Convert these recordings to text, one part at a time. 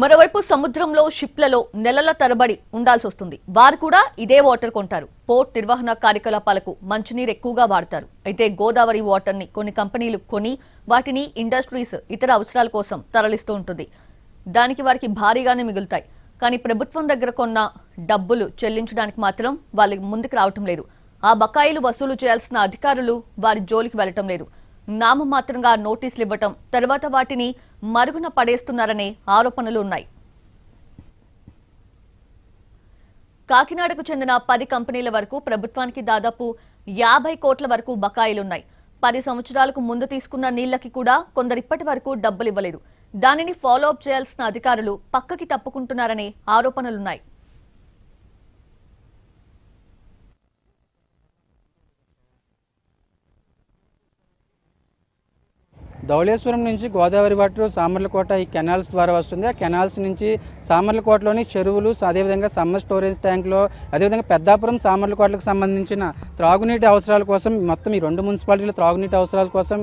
మరోవైపు సముద్రంలో షిప్లలో నెలల తరబడి ఉండాల్సి వస్తుంది. వారు కూడా ఇదే వాటర్ కొంటారు. పోర్ట్ నిర్వహణ కార్యకలాపాలకు మంచినీరు ఎక్కువగా వాడతారు. అయితే గోదావరి వాటర్ ని కొన్ని కంపెనీలు కొని వాటిని ఇండస్ట్రీస్ ఇతర అవసరాల కోసం తరలిస్తూ ఉంటుంది. దానికి వారికి భారీగానే మిగులుతాయి. కానీ ప్రభుత్వం దగ్గర కొన్న డబ్బులు చెల్లించడానికి మాత్రం వాళ్ళకి ముందుకు రావటం లేదు. ఆ బకాయిలు వసూలు చేయాల్సిన అధికారులు వారి జోలికి వెళ్లటం లేదు. నామమాత్రంగా నోటీసులు ఇవ్వటం, తర్వాత వాటిని మరుగున పడేస్తున్నారనే ఆరోపణలు ఉన్నాయి. కాకినాడకు చెందిన 10 కంపెనీల వరకు ప్రభుత్వానికి దాదాపు 50 కోట్ల వరకు బకాయిలున్నాయి. 10 సంవత్సరాలకు ముందు తీసుకున్న నీళ్లకి కూడా కొందరు ఇప్పటి వరకు డబ్బులు ఇవ్వలేదు. దానిని ఫాలో అప్ చేయాల్సిన అధికారులు పక్కకి తప్పుకుంటున్నారనే ఆరోపణలున్నాయి. ధవళేశ్వరం నుంచి గోదావరి వాటర్ సామర్లకోట ఈ కెనాల్స్ ద్వారా వస్తుంది. ఆ కెనాల్స్ నుంచి సామర్లకోటలోని చెరువులు, అదేవిధంగా సమ్మర్ స్టోరేజ్ ట్యాంక్లో, అదేవిధంగా పెద్దాపురం సామర్లకోటలకు సంబంధించిన త్రాగునీటి అవసరాల కోసం మొత్తం ఈ 2 మున్సిపాలిటీల త్రాగునీటి అవసరాల కోసం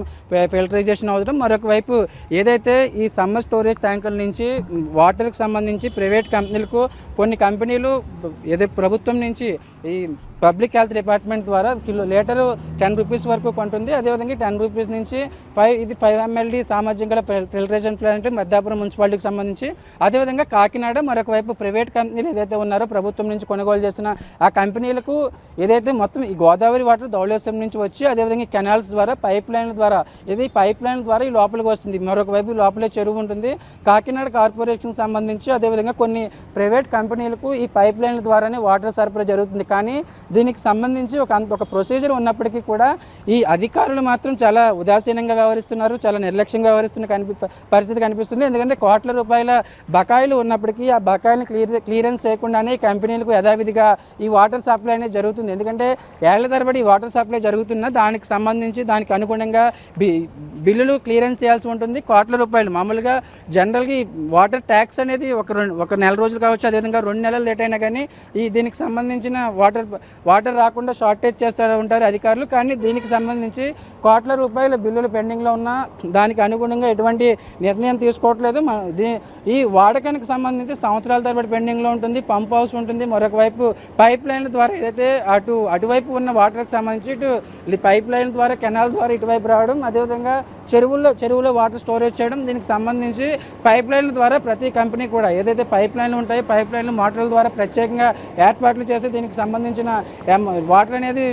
ఫిల్టరైజేషన్ అవసరం. మరొక వైపు ఏదైతే ఈ సమ్మర్ స్టోరేజ్ ట్యాంకుల నుంచి వాటర్కి సంబంధించి ప్రైవేట్ కంపెనీలకు కొన్ని కంపెనీలు ఏదైతే ప్రభుత్వం నుంచి ఈ పబ్లిక్ హెల్త్ డిపార్ట్మెంట్ ద్వారా లీటరు 10 రూపీస్ వరకు కొంటుంది. అదేవిధంగా 10 రూపీస్ నుంచి 5 MLD సామర్థ్యం గల ఫిల్టరేషన్ ప్లాంట్ పెద్దాపురం మున్సిపాలిటీకి సంబంధించి, అదేవిధంగా కాకినాడ మరొక వైపు ప్రైవేట్ కంపెనీలు ఏదైతే ఉన్నారో ప్రభుత్వం నుంచి కొనుగోలు చేసిన ఆ కంపెనీలకు ఏదైతే మొత్తం ఈ గోదావరి వాటర్ ధవళేశ్వరం నుంచి వచ్చి అదేవిధంగా ఈ కెనాల్స్ ద్వారా పైప్ లైన్ ద్వారా ఈ లోపలికి వస్తుంది. మరొక వైపు లోపలే చెరువు ఉంటుంది. కాకినాడ కార్పొరేషన్కి సంబంధించి అదేవిధంగా కొన్ని ప్రైవేట్ కంపెనీలకు ఈ పైప్ లైన్ల ద్వారానే వాటర్ సరఫరా జరుగుతుంది. కానీ దీనికి సంబంధించి ఒక ప్రొసీజర్ ఉన్నప్పటికీ కూడా ఈ అధికారులు మాత్రం చాలా ఉదాసీనంగా వ్యవహరిస్తున్నారు, చాలా నిర్లక్ష్యంగా వ్యవహరిస్తున్న పరిస్థితి కనిపిస్తుంది. ఎందుకంటే కోట్ల రూపాయల బకాయిలు ఉన్నప్పటికీ ఆ బకాయిలను క్లియరెన్స్ చేయకుండానే కంపెనీలకు యథావిధిగా ఈ వాటర్ సప్లై అనేది జరుగుతుంది. ఎందుకంటే ఏళ్ల తరబడి వాటర్ సప్లై జరుగుతున్న దానికి సంబంధించి దానికి అనుగుణంగా బిల్లులు క్లియరెన్స్ చేయాల్సి ఉంటుంది. కోట్ల రూపాయలు మామూలుగా జనరల్గా ఈ వాటర్ ట్యాక్స్ అనేది ఒక నెల రోజులు కావచ్చు, అదేవిధంగా 2 నెలలు లేట్ అయినా కానీ దీనికి సంబంధించిన వాటర్ రాకుండా షార్టేజ్ చేస్తూ ఉంటారు అధికారులు. కానీ దీనికి సంబంధించి కోట్ల రూపాయల బిల్లులు పెండింగ్లో ఉన్న దానికి అనుగుణంగా ఎటువంటి నిర్ణయం తీసుకోవట్లేదు. ఈ వాడకానికి సంబంధించి సంవత్సరాల తరబడి పెండింగ్లో ఉంటుంది. పంప్ హౌస్ ఉంటుంది. మరొక వైపు పైప్ లైన్ల ద్వారా ఏదైతే అటువైపు ఉన్న వాటర్కి సంబంధించి పైప్ లైన్ ద్వారా కెనాల్ ద్వారా ఇటువైపు రావడం, అదేవిధంగా చెరువులో వాటర్ స్టోరేజ్ చేయడం. దీనికి సంబంధించి పైప్ లైన్ల ద్వారా ప్రతి కంపెనీ కూడా ఏదైతే పైప్ లైన్లు ఉంటాయో పైప్ లైన్లు మోటార్ల ద్వారా ప్రత్యేకంగా ఏర్పాట్లు చేసి దీనికి సంబంధించిన వాటర్ అనేది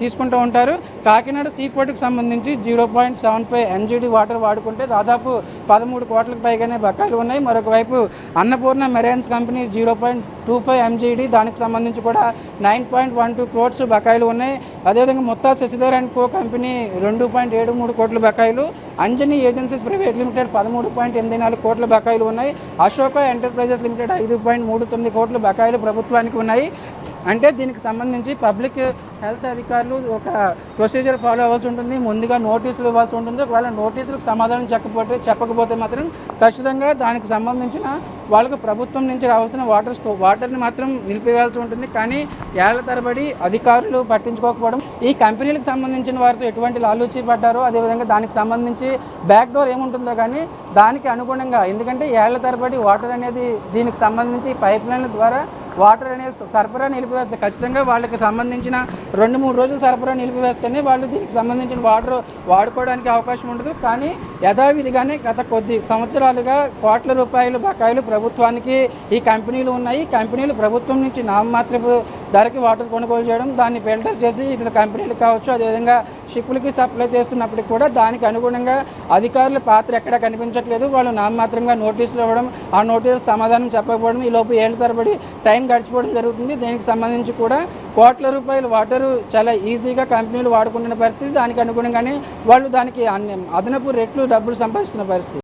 తీసుకుంటూ ఉంటారు. కాకినాడ సీపోర్ట్కి సంబంధించి 0.75 MGD వాటర్ వాడుకుంటే దాదాపు 13 కోట్లకు పైగానే బకాయిలు ఉన్నాయి. మరొక వైపు అన్నపూర్ణ మెరైన్స్ కంపెనీ 0.25 MGD దానికి సంబంధించి కూడా 9.12 crores బకాయిలు ఉన్నాయి. అదేవిధంగా Mutta Shashidhar and co company 2.73 కోట్ల బకాయిలు, అంజనీ ఏజెన్సీస్ ప్రైవేట్ లిమిటెడ్ 13.84 కోట్ల బకాయిలు ఉన్నాయి. అశోక ఎంటర్ప్రైజెస్ లిమిటెడ్ 5.39 కోట్ల బకాయిలు ప్రభుత్వానికి ఉన్నాయి. అంటే దీనికి సంబంధించి పబ్లిక్ హెల్త్ అధికారులు ఒక ప్రొసీజర్ ఫాలో అవ్వాల్సి ఉంటుంది. ముందుగా నోటీసులు ఇవ్వాల్సి ఉంటుంది. ఒకవేళ నోటీసులకు సమాధానం చెప్పకపోతే మాత్రం ఖచ్చితంగా దానికి సంబంధించిన వాళ్ళకు ప్రభుత్వం నుంచి రావాల్సిన వాటర్ని మాత్రం నిలిపివేయాల్సి ఉంటుంది. కానీ ఏళ్ల తరబడి అధికారులు పట్టించుకోకపోవడం, ఈ కంపెనీలకు సంబంధించిన వారితో ఎటువంటి లాలూచీ పడ్డారో, అదేవిధంగా దానికి సంబంధించి బ్యాక్ డోర్ ఏముంటుందో కానీ దానికి అనుగుణంగా, ఎందుకంటే ఏళ్ల తరబడి వాటర్ అనేది దీనికి సంబంధించి పైప్ లైన్ల ద్వారా వాటర్ అనేది సరఫరా నిలిపివేస్తే ఖచ్చితంగా వాళ్ళకి సంబంధించిన 2-3 రోజులు సరఫరా నిలిపివేస్తేనే వాళ్ళు దీనికి సంబంధించిన వాటర్ వాడుకోవడానికి అవకాశం ఉండదు. కానీ యథావిధిగానే గత కొద్ది సంవత్సరాలుగా కోట్ల రూపాయల బకాయిలు ప్రభుత్వానికి ఈ కంపెనీలు ఉన్నాయి. కంపెనీలు ప్రభుత్వం నుంచి నామమాత్రపు ధరకి వాటర్ కొనుగోలు చేయడం, దాన్ని ఫిల్టర్ చేసి ఇతర కంపెనీలు కావచ్చు, అదేవిధంగా షిప్పులకి సప్లై చేస్తున్నప్పటికీ కూడా దానికి అనుగుణంగా అధికారుల పాత్ర ఎక్కడా కనిపించట్లేదు. వాళ్ళు నామమాత్రంగా నోటీసులు ఇవ్వడం, ఆ నోటీసులు సమాధానం చెప్పకపోవడం, ఈ లోపు ఏళ్ల తరబడి టైం గడిచిపోవడం జరుగుతుంది. దీనికి సంబంధించి కూడా కోట్ల రూపాయల వాటరు చాలా ఈజీగా కంపెనీలు వాడుకుంటున్న పరిస్థితి. దానికి అనుగుణంగానే వాళ్ళు దానికి అదనపు రెట్లు డబ్బులు సంపాదిస్తున్న పరిస్థితి.